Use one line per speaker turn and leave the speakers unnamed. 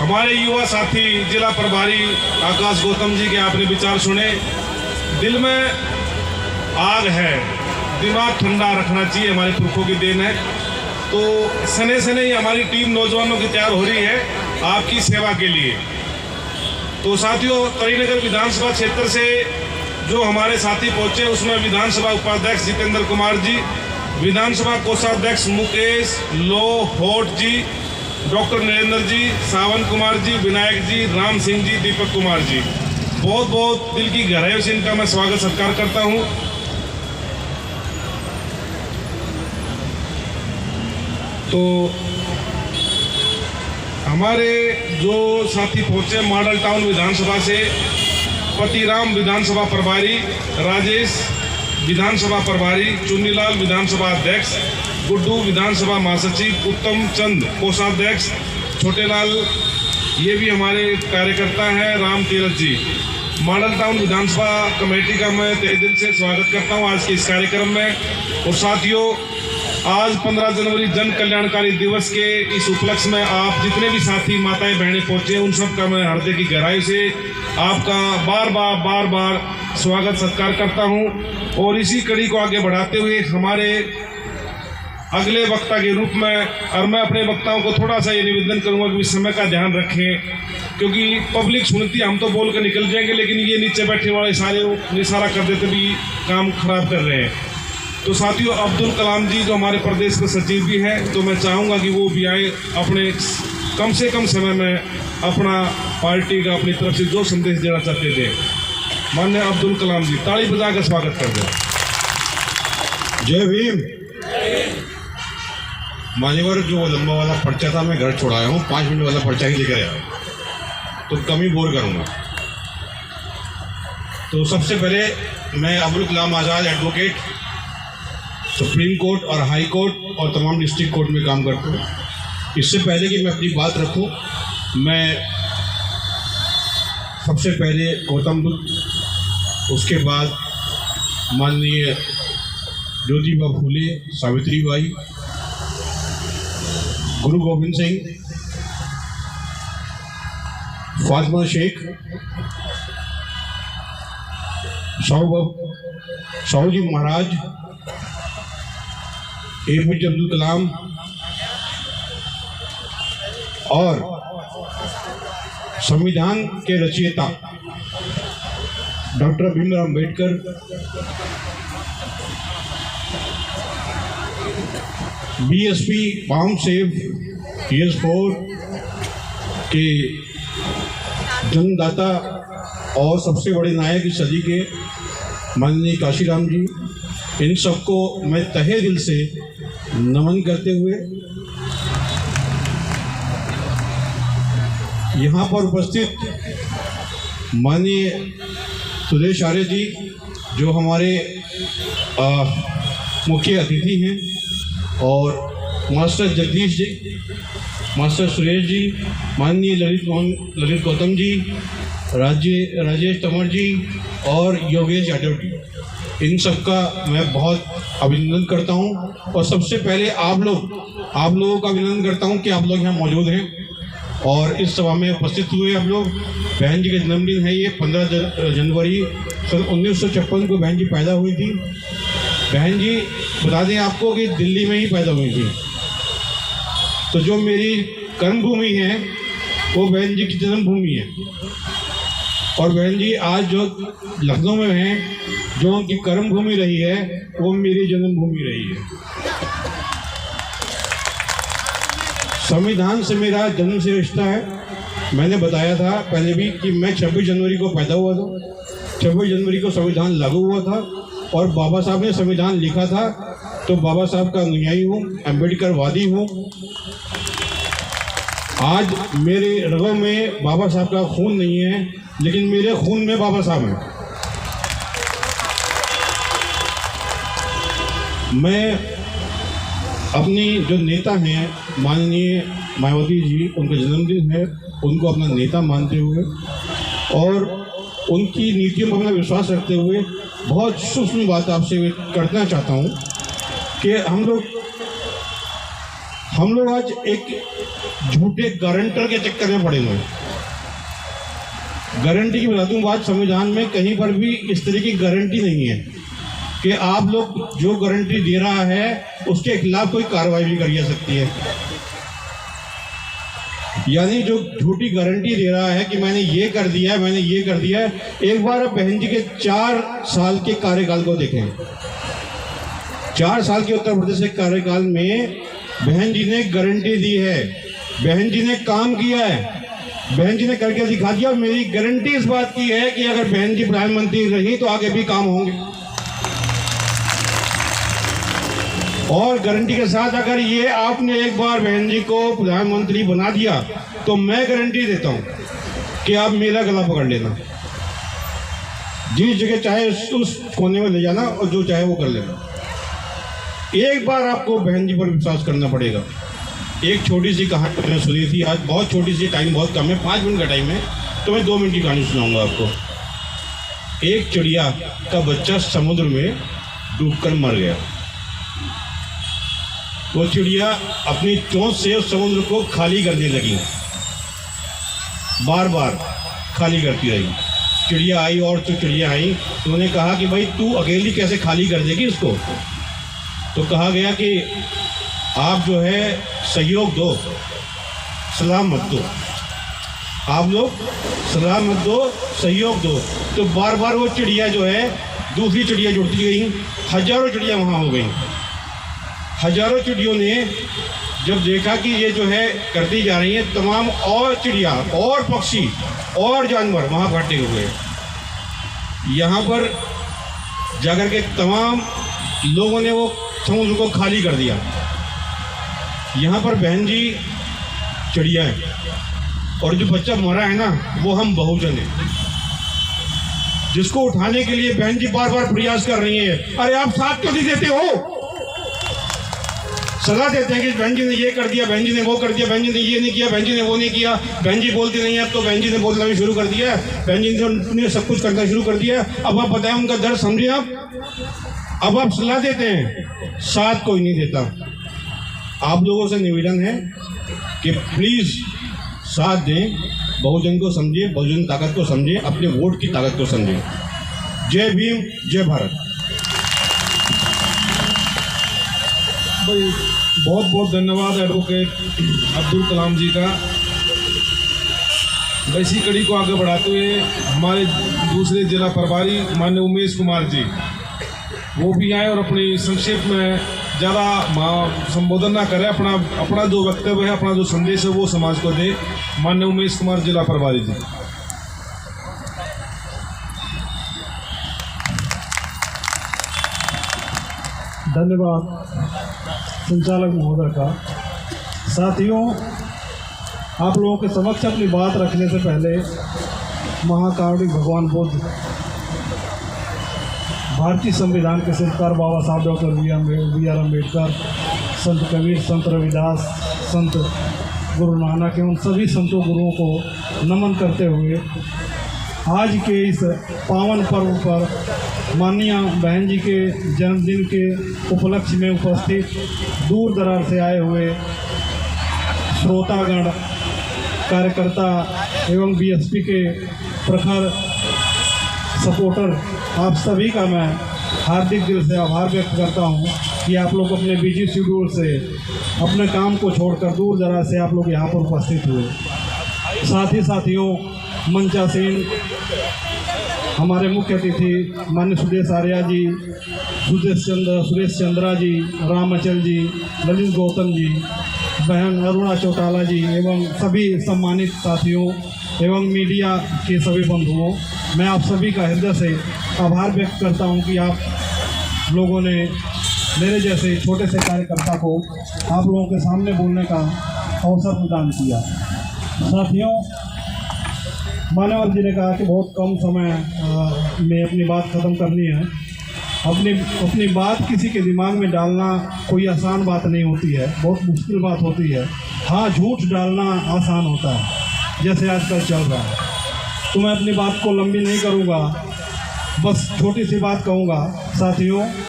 हमारे युवा साथी जिला प्रभारी आकाश गौतम जी के आपने विचार सुने। दिल में आग है, दिमाग ठंडा रखना चाहिए, हमारे पुरखों की देन है। तो सने सने ही हमारी टीम नौजवानों की तैयार हो रही है आपकी सेवा के लिए। तो साथियों, तरीनगर विधानसभा क्षेत्र से जो हमारे साथी पहुंचे उसमें विधानसभा उपाध्यक्ष जितेंद्र कुमार जी, विधानसभा कोषाध्यक्ष मुकेश लोहोट जी, डॉक्टर नरेंद्र जी, सावन कुमार जी, विनायक जी, राम सिंह जी, दीपक कुमार जी, बहुत बहुत दिल की गहराइयों से इनका मैं स्वागत सत्कार करता हूं। तो हमारे जो साथी पहुंचे मॉडल टाउन विधानसभा से पतिराम विधानसभा प्रभारी, राजेश विधानसभा प्रभारी, चुन्नीलाल विधानसभा अध्यक्ष, गुड्डू विधानसभा महासचिव, उत्तम चंद कोषाध्यक्ष, छोटेलाल ये भी हमारे कार्यकर्ता हैं, राम तीरथ जी। मॉडल टाउन विधानसभा कमेटी का मैं तहे दिल से स्वागत करता हूं आज के इस कार्यक्रम में। और साथियों, आज 15 जनवरी जन कल्याणकारी दिवस के इस उपलक्ष्य में आप जितने भी साथी माताएं बहनें पहुंचे उन सब का मैं हृदय की गहराई से आपका बार बार स्वागत सत्कार करता हूं। और इसी कड़ी को आगे बढ़ाते हुए हमारे अगले वक्ता के रूप में, और मैं अपने वक्ताओं को थोड़ा सा ये निवेदन करूंगा कि समय का ध्यान रखें, क्योंकि पब्लिक सुनती है, हम तो बोल कर निकल जाएंगे लेकिन ये नीचे बैठे वाले सारे इशारा कर देते भी काम खराब कर रहे हैं। तो साथियों, अब्दुल कलाम जी जो हमारे प्रदेश के सचिव भी हैं, तो मैं चाहूँगा कि वो भी आए, अपने कम से कम समय में अपना पार्टी का अपनी तरफ से जो संदेश देना चाहते थे। माननीय अब्दुल कलाम जी, ताली बजा कर स्वागत कर दें।
जय भीम। मान्यवर, जो लंबा वाला पर्चा था मैं घर छोड़ाया हूँ, 5 मिनट वाला पर्चा ही लेकर आया, तो कम ही बोर करूँगा। तो सबसे पहले मैं Abdul Kalam Azad advocate, supreme court और हाई कोर्ट और तमाम डिस्ट्रिक्ट कोर्ट में काम करता हूँ। इससे पहले कि मैं अपनी बात रखूँ, मैं सबसे पहले गौतम बुद्ध, उसके बाद माननीय ज्योतिबा फूले, सावित्रीबाई, गुरु गोविंद सिंह, फातिमा शेख, साहू जी महाराज, APJ अब्दुल कलाम और संविधान के रचयिता doctor Bhimrao Ambedkar, BSP palm save PS4 के जन्मदाता और सबसे बड़े नायक इस सदी के माननीय काशीराम जी, इन सबको मैं तहे दिल से नमन करते हुए यहाँ पर उपस्थित माननीय सुदेश आर्य जी जो हमारे मुख्य अतिथि हैं, और मास्टर जगदीश जी, मास्टर सुरेश जी, माननीय ललित गौतम जी, राजेश तंवर जी और योगेश यादव जी, इन सबका मैं बहुत अभिनंदन करता हूं। और सबसे पहले आप लोगों का अभिनंदन करता हूं कि आप लोग यहाँ मौजूद हैं और इस सभा में उपस्थित हुए। आप लोग, बहन जी का जन्मदिन है ये 15 जनवरी सन 1956 को बहन जी पैदा हुई थी। बहन जी बता दें आपको कि दिल्ली में ही पैदा हुई थी। तो जो मेरी कर्मभूमि है वो बहन जी की जन्मभूमि है, और बहन जी आज जो लखनऊ में हैं, जो उनकी कर्मभूमि रही है वो मेरी जन्मभूमि रही है। संविधान से मेरा जन्म से रिश्ता है। मैंने बताया था पहले भी कि मैं 26 जनवरी को पैदा हुआ था। 26 जनवरी को संविधान लागू हुआ था और बाबा साहब ने संविधान लिखा था, तो बाबा साहब का अनुयायी हूँ, अम्बेडकरवादी हूँ। आज मेरे रगों में बाबा साहब का खून नहीं है, लेकिन मेरे खून में बाबा साहब हैं। मैं अपनी जो नेता हैं माननीय मायावती जी, उनका जन्मदिन है, उनको अपना नेता मानते हुए और उनकी नीतियों पर अपना विश्वास रखते हुए बहुत सूक्ष्म बात आपसे करना चाहता हूँ कि हम लोग हम लोग आज एक झूठे गारंटर के चक्कर में पड़े हुए हैं। गारंटी की बता दूं बात, संविधान में कहीं पर भी इस तरह की गारंटी नहीं है कि आप लोग जो गारंटी दे रहा है उसके खिलाफ कोई कार्रवाई भी करी जा सकती है। यानी जो झूठी गारंटी दे रहा है कि मैंने ये कर दिया, मैंने ये कर दिया। एक बार बहन जी के 4 साल के कार्यकाल को देखें। 4 साल के उत्तर प्रदेश के कार्यकाल में बहन जी ने गारंटी दी है, बहन जी ने काम किया है, बहन जी ने करके दिखा दिया। और मेरी गारंटी इस बात की है कि अगर बहन जी प्रधानमंत्री रही तो आगे भी काम होंगे। और गारंटी के साथ अगर ये आपने एक बार बहन जी को प्रधानमंत्री बना दिया तो मैं गारंटी देता हूं कि आप मेरा गला पकड़ लेना, जिस जगह चाहे उस कोने में ले जाना और जो चाहे वो कर लेना। एक बार आपको बहन जी पर विश्वास करना पड़ेगा। एक छोटी सी कहानी मैंने सुनी थी, आज बहुत छोटी सी, टाइम बहुत कम है, 5 मिनट का टाइम है, तो मैं 2 मिनट की कहानी सुनाऊंगा आपको। एक चिड़िया का बच्चा समुद्र में डूबकर मर गया। वो चिड़िया अपनी चोंच से उस समुद्र को खाली करने लगी, बार बार खाली करती रही। चिड़िया आई और तो चिड़िया आई, तो उन्होंने कहा कि भाई तू अकेली कैसे खाली कर देगी इसको। तो कहा गया कि आप जो है सहयोग दो, सलाह मत दो, आप लोग सलाह मत दो, सहयोग दो। तो बार बार वो चिड़िया जो है दूसरी चिड़िया जुड़ती गई, हजारों चिड़िया वहाँ हो गई। हजारों चिड़ियों ने जब देखा कि ये जो है करती जा रही है, तमाम और चिड़िया और पक्षी और जानवर वहाँ इकट्ठे हुए। यहाँ पर जाकर के तमाम लोगों ने वो समुद्र को खाली कर दिया। यहाँ पर बहन जी चिड़िया है और जो बच्चा मरा है ना वो हम बहुजन हैं, जिसको उठाने के लिए बहन जी बार बार प्रयास कर रही है। अरे आप साथ क्यों नहीं देते हो? सलाह देते हैं कि बहन जी ने ये कर दिया, बहन जी ने वो कर दिया, बहन जी ने ये नहीं किया, बहन जी ने वो नहीं किया। बहन जी बोलती नहीं है, अब तो बहन जी ने बोलना भी शुरू कर दिया है, बहन जी ने सब कुछ करना शुरू कर दिया है। अब आप बताएं उनका दर्द समझे आप। अब आप सलाह देते हैं, साथ कोई नहीं देता। आप लोगों से निवेदन है कि प्लीज़ साथ दें, बहुजन को समझिए, बहुजन ताकत को समझिए, अपने वोट की ताकत को समझिए। जय भीम, जय भारत।
भाई बहुत बहुत धन्यवाद एडवोकेट अब्दुल कलाम जी का। इसी कड़ी को आगे बढ़ाते हुए हमारे दूसरे जिला प्रभारी माननीय उमेश कुमार जी वो भी आए और अपनी संक्षेप में ज़्यादा संबोधन ना करें, अपना जो वक्तव्य है, अपना जो संदेश है वो समाज को दे। माननीय उमेश कुमार जिला प्रभारी जी।
धन्यवाद संचालक महोदय का। साथियों, आप लोगों के समक्ष अपनी बात रखने से पहले महाकारुणिक भगवान बुद्ध, भारतीय संविधान के शिल्पकार बाबा साहब डॉक्टर बी आर अम्बेडकर, संत कबीर, संत रविदास, संत गुरु नानक एवं सभी संतों गुरुओं को नमन करते हुए आज के इस पावन पर्व पर माननीय बहन जी के जन्मदिन के उपलक्ष्य में उपस्थित दूर दराज से आए हुए श्रोतागण, कार्यकर्ता एवं बीएसपी के प्रखर सपोर्टर, आप सभी का मैं हार्दिक दिल से आभार व्यक्त करता हूं कि आप लोग अपने बिजी शेड्यूल से अपने काम को छोड़कर दूर दराज से आप लोग यहाँ पर उपस्थित हुए। साथ ही साथियों, मंचासीन हमारे मुख्य अतिथि माननीय सुदेश आर्या जी, सुरेश चंद्रा जी, रामचल जी, ललित गौतम जी, बहन अरुणा चौटाला जी एवं सभी सम्मानित साथियों एवं मीडिया के सभी बंधुओं, मैं आप सभी का हृदय से आभार व्यक्त करता हूं कि आप लोगों ने मेरे जैसे छोटे से कार्यकर्ता को आप लोगों के सामने बोलने का अवसर प्रदान किया। साथियों, मान्यवर जी ने कहा कि बहुत कम समय में अपनी बात ख़त्म करनी है। अपनी बात किसी के दिमाग में डालना कोई आसान बात नहीं होती है, बहुत मुश्किल बात होती है। हाँ, झूठ डालना आसान होता है, जैसे आजकल चल रहा है। तो मैं अपनी बात को लंबी नहीं करूँगा, बस छोटी सी बात कहूँगा। साथियों,